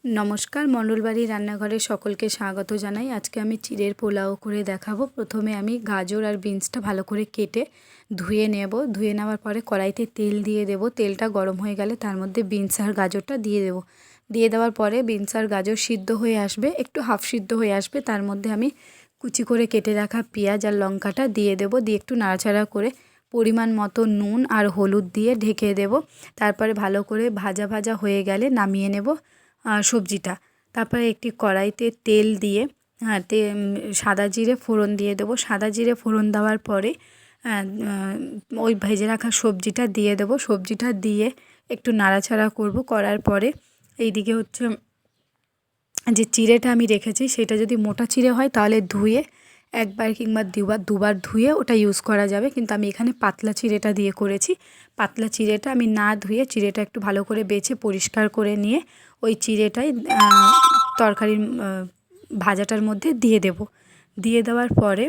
নমস্কার, মণ্ডলবাড়ি রান্নাঘরে সকলকে স্বাগত জানাই। আজকে আমি চিড়ের পোলাও করে দেখাবো। প্রথমে আমি গাজর আর বিনসটা ভালো করে কেটে ধুয়ে নেব। ধুয়ে নেওয়ার পরে কড়াইতে তেল দিয়ে দেব। তেলটা গরম হয়ে গেলে তার মধ্যে বিনস আর গাজরটা দিয়ে দেব। দিয়ে দেওয়ার পরে বিনস আর গাজর সিদ্ধ হয়ে আসবে, একটু হাফ সিদ্ধ হয়ে আসবে। তার মধ্যে আমি কুচি করে কেটে রাখা পেঁয়াজ আর লঙ্কাটা দিয়ে দেব। দিয়ে একটু নাড়াচাড়া করে পরিমাণ মতো নুন আর হলুদ দিয়ে ঢেকে দেব। তারপরে ভালো করে ভাজা ভাজা হয়ে গেলে নামিয়ে নেব সবজিটা। তারপরে একটি কড়াইতে তেল দিয়ে সাদা জিরে ফোড়ন দিয়ে দেবো। সাদা জিরে ফোড়ন দেওয়ার পরে ওই ভেজে রাখা সবজিটা দিয়ে দেবো। সবজিটা দিয়ে একটু নাড়াচাড়া করব। করার পরে এইদিকে হচ্ছে যে চিড়েটা আমি রেখেছি, সেটা যদি মোটা চিড়ে হয় তাহলে ধুয়ে একবার কিংবা দুবার ধুয়ে ওটা ইউজ করা যাবে, কিন্তু আমি এখানে পাতলা চিড়েটা দিয়ে করেছি। পাতলা চিড়েটা আমি না ধুয়ে চিড়েটা একটু ভালো করে বেছে পরিষ্কার করে নিয়ে ওই চিড়েটাই তরকারির ভাজাটার মধ্যে দিয়ে দেব। দিয়ে দেওয়ার পরে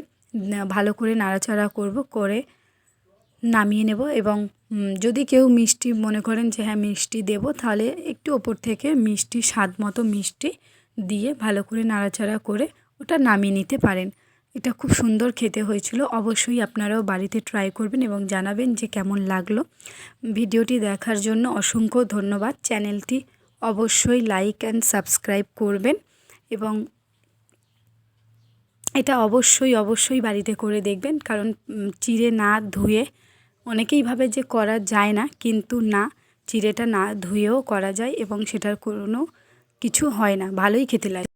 ভালো করে নাড়াচাড়া করব, করে নামিয়ে নেব। এবং যদি কেউ মিষ্টি মনে করেন যে হ্যাঁ মিষ্টি দেব, তাহলে একটু ওপর থেকে মিষ্টি স্বাদ মতো মিষ্টি দিয়ে ভালো করে নাড়াচাড়া করে ওটা নামিয়ে নিতে পারেন। এটা খুব সুন্দর খেতে হয়েছিল। অবশ্যই আপনারাও বাড়িতে ট্রাই করবেন এবং জানাবেন যে কেমন লাগলো। ভিডিওটি দেখার জন্য অসংখ্য ধন্যবাদ। চ্যানেলটি অবশ্যই লাইক অ্যান্ড সাবস্ক্রাইব করবেন এবং এটা অবশ্যই বাড়িতে করে দেখবেন। কারণ চিড়ে না ধুয়ে অনেকেই ভাবে যে করা যায় না, কিন্তু না, চিড়েটা না ধুয়েও করা যায় এবং সেটার কোনো কিছু হয় না, ভালোই খেতে লাগে।